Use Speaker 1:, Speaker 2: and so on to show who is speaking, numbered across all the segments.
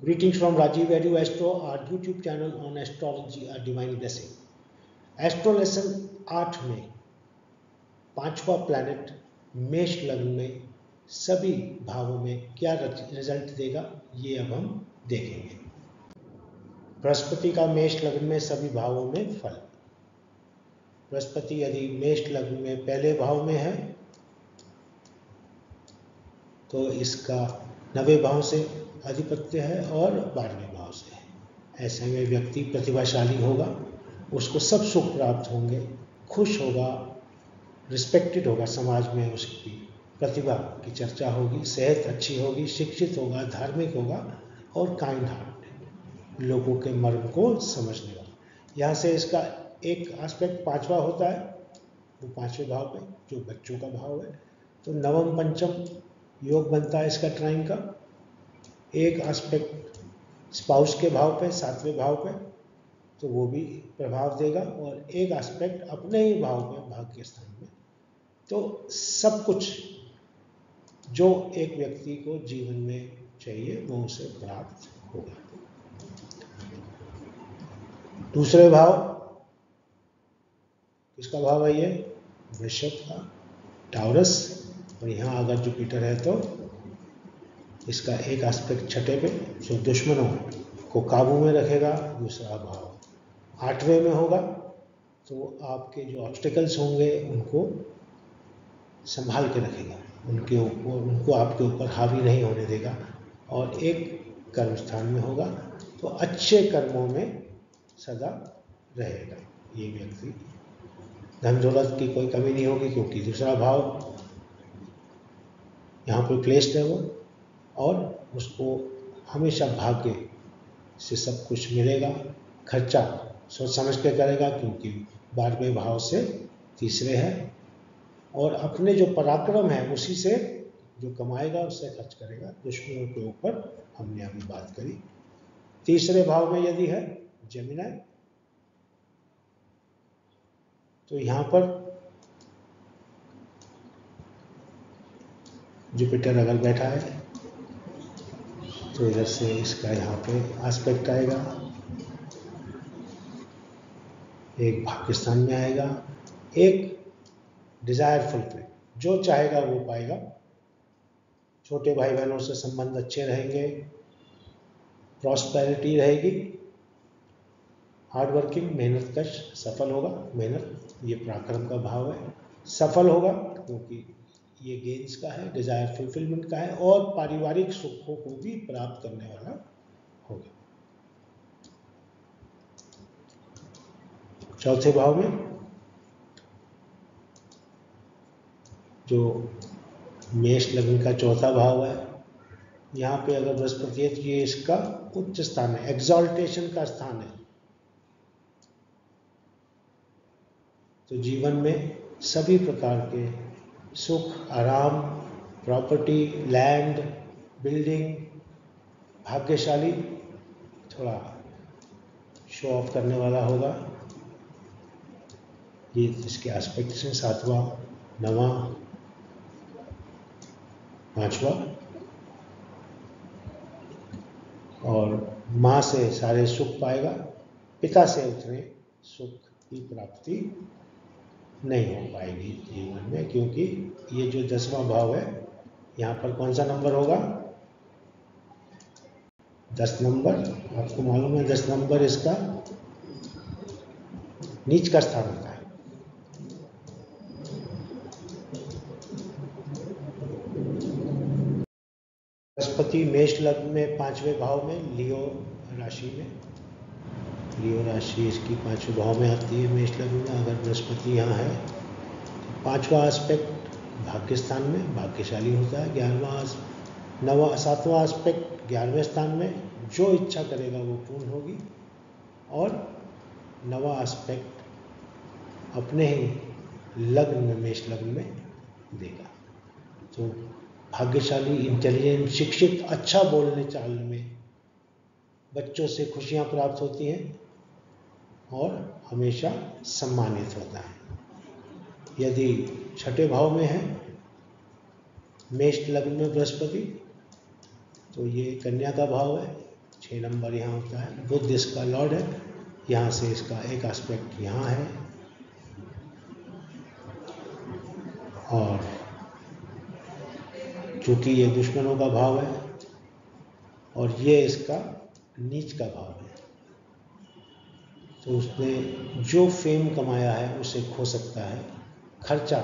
Speaker 1: Greetings from Rajiv Edu Astro, our YouTube channel on astrology, a divine blessing. Astro lesson 8 में 5वां planet मेष लग्न में सभी भावों में क्या रिजल्ट देगा ये अब हम देखेंगे। बृहस्पति का मेष लग्न में सभी भावों में फल। बृहस्पति यदि मेष लग्न में पहले भाव में है तो इसका 9वें भाव से अधिपत्य है और 12वें भाव से है। ऐसे में व्यक्ति प्रतिभाशाली होगा, उसको सब सुख प्राप्त होंगे, खुश होगा, रिस्पेक्टेड होगा, समाज में उसकी प्रतिभा की चर्चा होगी, सेहत अच्छी होगी, शिक्षित होगा, धार्मिक होगा और काइंड हार्ट, लोगों के मर्म को समझने वाला। यहाँ से इसका एक एस्पेक्ट 5वां होता है, वो 5वें भाव पे जो बच्चों का भाव है, तो नवम पंचम योग बनता है इसका ट्राइन का। एक एस्पेक्ट स्पाउस के भाव पे 7वें भाव पे, तो वो भी प्रभाव देगा, और एक एस्पेक्ट अपने ही भाव पे भाग्य स्थान में। तो सब कुछ जो एक व्यक्ति को जीवन में चाहिए वो उसे प्राप्त होगा। दूसरे भाव किसका भाव है? ये वृषभ का, टाउरस, और यहाँ अगर जुपिटर है तो इसका एक एस्पेक्ट 6ठे पे जो दुश्मनों को काबू में रखेगा। दूसरा भाव 8वें में होगा तो आपके जो ऑब्स्टिकल्स होंगे उनको संभाल के रखेगा, उनको आपके ऊपर हावी नहीं होने देगा। और एक कर्म स्थान में होगा तो अच्छे कर्मों में सदा रहेगा ये व्यक्ति। धन दौलत की कोई कमी नहीं होगी क्योंकि दूसरा भाव यहाँ पे प्लेस्ड है वो, और उसको हमेशा भाग्य से सब कुछ मिलेगा। खर्चा सोच समझ के करेगा क्योंकि 12वें भाव से तीसरे है, और अपने जो पराक्रम है उसी से जो कमाएगा उससे खर्च करेगा। दुश्मनों के ऊपर हमने अभी बात करी। तीसरे भाव में यदि है जेमिनी, तो यहाँ पर जुपिटर अगर बैठा है तो इधर से इसका यहाँ पे एस्पेक्ट आएगा, एक पाकिस्तान में आएगा। एक डिजायर फुलफिल, जो चाहेगा वो पाएगा। छोटे भाई बहनों से संबंध अच्छे रहेंगे, प्रॉस्पेरिटी रहेगी, हार्ड वर्किंग, मेहनत कश, सफल होगा। मेहनत ये पराक्रम का भाव है, सफल होगा क्योंकि ये गेन्स का है, डिजायर फुलफिलमेंट का है, और पारिवारिक सुखों को भी प्राप्त करने वाला होगा। चौथे भाव में जो मेष लग्न का चौथा भाव है, यहाँ पे अगर बृहस्पति है तो ये इसका उच्च स्थान है, एक्सॉल्टेशन का स्थान है। तो जीवन में सभी प्रकार के सुख, आराम, प्रॉपर्टी, लैंड, बिल्डिंग, भाग्यशाली, थोड़ा शो ऑफ करने वाला होगा। ये इसके एस्पेक्ट्स हैं 7वां, 9वां, 5वां, और माँ से सारे सुख पाएगा, पिता से उतने सुख की प्राप्ति नहीं हो पाएगी जीवन में, क्योंकि ये जो 10वां भाव है यहाँ पर कौन सा नंबर होगा? 10 नंबर। आपको मालूम है 10 नंबर इसका नीच का स्थान होता है। बृहस्पति मेष लग्न में 5वें भाव में, लियो राशि में, लियो राशि इसकी 5वें भाव में आती है मेष लग्न में। अगर बृहस्पति यहाँ है तो 5वां एस्पेक्ट भाग्यस्थान में, भाग्यशाली होता है। 7वां एस्पेक्ट 11वें स्थान में, जो इच्छा करेगा वो पूर्ण होगी। और 9वां एस्पेक्ट अपने ही लग्न में, मेष लग्न में देगा। तो भाग्यशाली, इंटेलिजेंट, शिक्षित, अच्छा बोलने चालने में, बच्चों से खुशियाँ प्राप्त होती हैं और हमेशा सम्मानित होता है। यदि 6ठे भाव में है मेष लग्न में बृहस्पति तो ये कन्या का भाव है, 6 नंबर यहाँ होता है। बुध इसका लॉर्ड है, यहाँ से इसका एक एस्पेक्ट यहाँ है, और चूंकि ये दुश्मनों का भाव है और ये इसका नीच का भाव है, तो उसने जो फेम कमाया है उसे खो सकता है। खर्चा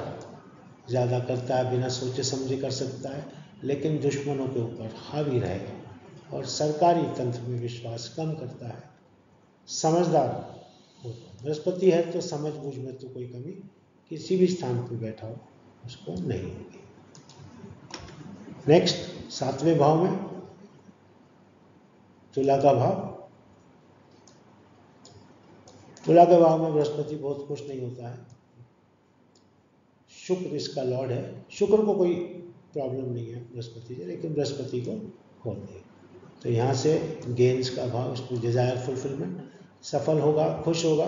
Speaker 1: ज़्यादा करता है, बिना सोचे समझे कर सकता है, लेकिन दुश्मनों के ऊपर हावी रहेगा और सरकारी तंत्र में विश्वास कम करता है। समझदार होता है। बृहस्पति है तो समझ बूझ में तो कोई कमी किसी भी स्थान पर बैठा हो उसको नहीं होगी। नेक्स्ट 7वें भाव में तुला का भाव। तुला के भाव में बृहस्पति बहुत खुश नहीं होता है। शुक्र इसका लॉर्ड है। शुक्र को कोई प्रॉब्लम नहीं है बृहस्पति से, लेकिन बृहस्पति को होती है। तो यहाँ से गेन्स का भाव, उसको डिजायर फुलफिलमेंट, सफल होगा, खुश होगा,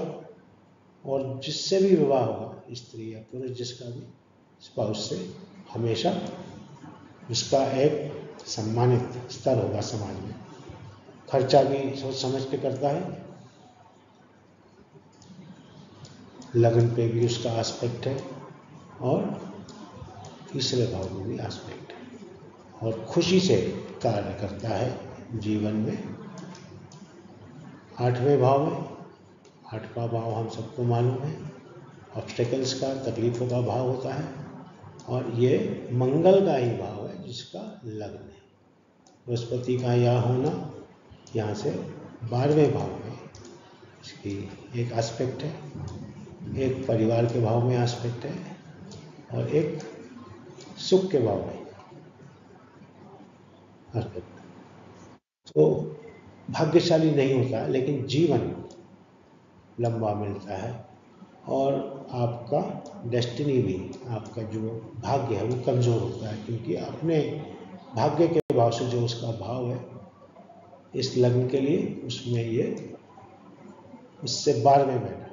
Speaker 1: और जिससे भी विवाह होगा, स्त्री या पुरुष जिसका भी, स्पाउस से हमेशा उसका एक सम्मानित स्तर होगा समाज में। खर्चा भी सोच समझ के करता है। लगन पे भी उसका एस्पेक्ट है और तीसरे भाव में भी एस्पेक्ट है, और खुशी से कार्य करता है जीवन में। 8वें भाव में, 8वां भाव हम सबको मालूम है, ऑब्स्टेकल्स का, तकलीफों का भाव होता है, और ये मंगल का ही भाव है जिसका लग्न है। बृहस्पति का यहाँ होना, यहाँ से 12वें भाव में इसकी एक एस्पेक्ट है, एक परिवार के भाव में एस्पेक्ट है, और एक सुख के भाव में एस्पेक्ट। तो भाग्यशाली नहीं होता, लेकिन जीवन लंबा मिलता है, और आपका डेस्टिनी भी, आपका जो भाग्य है वो कमज़ोर होता है, क्योंकि अपने भाग्य के भाव से जो उसका भाव है इस लग्न के लिए, उसमें ये उससे 12वें बैठा।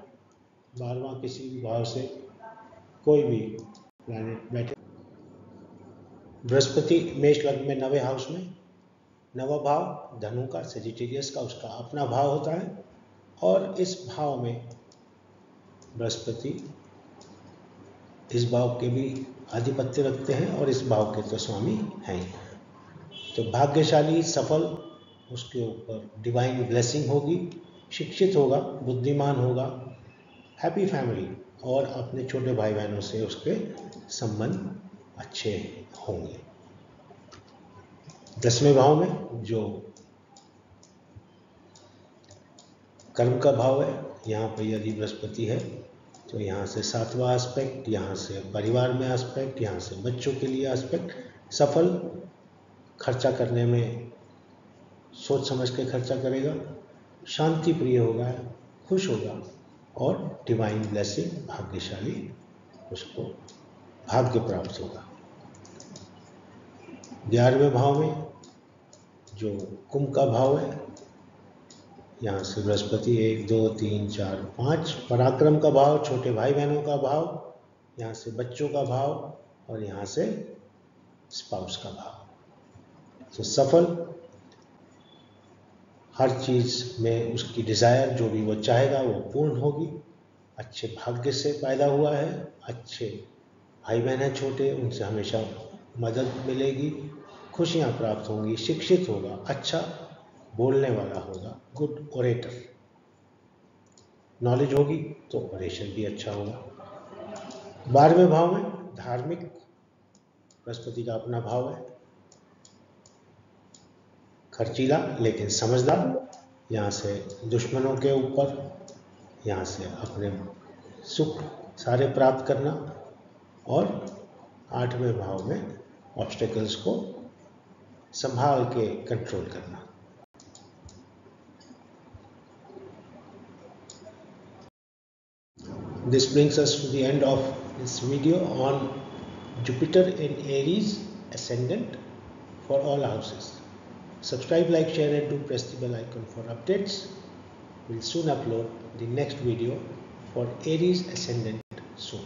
Speaker 1: 12वां किसी भी भाव से कोई भी प्लैनेट बैठे। बृहस्पति मेष लग्न में 9वें हाउस में, 9वां भाव धनु का, सेजिटेरियस का, उसका अपना भाव होता है, और इस भाव में बृहस्पति इस भाव के भी आधिपत्य रखते हैं और इस भाव के तो स्वामी हैं। तो भाग्यशाली, सफल, उसके ऊपर डिवाइन ब्लेसिंग होगी, शिक्षित होगा, बुद्धिमान होगा, हैप्पी फैमिली, और अपने छोटे भाई बहनों से उसके संबंध अच्छे होंगे। 10वें भाव में जो कर्म का भाव है, यहाँ पर यदि बृहस्पति है तो यहाँ से 7वां एस्पेक्ट, यहाँ से परिवार में एस्पेक्ट, यहाँ से बच्चों के लिए एस्पेक्ट। सफल, खर्चा करने में सोच समझ के खर्चा करेगा, शांति प्रिय होगा, खुश होगा, और डिवाइन ब्लेसिंग, भाग्यशाली, उसको भाग्य प्राप्त होगा। 11वें भाव में जो कुंभ का भाव है, यहाँ से बृहस्पति 1 2 3 4 5, पराक्रम का भाव, छोटे भाई बहनों का भाव, यहाँ से बच्चों का भाव, और यहाँ से स्पाउस का भाव। तो सफल, हर चीज़ में उसकी डिज़ायर जो भी वो चाहेगा वो पूर्ण होगी, अच्छे भाग्य से पैदा हुआ है, अच्छे भाई बहन हैं छोटे, उनसे हमेशा मदद मिलेगी, खुशियाँ प्राप्त होंगी, शिक्षित होगा, अच्छा बोलने वाला होगा, गुड ओरेटर, नॉलेज होगी तो ऑपरेशन भी अच्छा होगा। 12वें भाव में धार्मिक, बृहस्पति का अपना भाव है, खर्चीला लेकिन समझदार, यहाँ से दुश्मनों के ऊपर, यहाँ से अपने सुख सारे प्राप्त करना, और 8वें भाव में ऑब्स्टेकल्स को संभाल के कंट्रोल करना। This brings us to the end of this video on Jupiter in Aries ascendant for all houses. Subscribe, like, share, and do press the bell icon for updates. We'll soon upload the next video for Aries ascendant soon.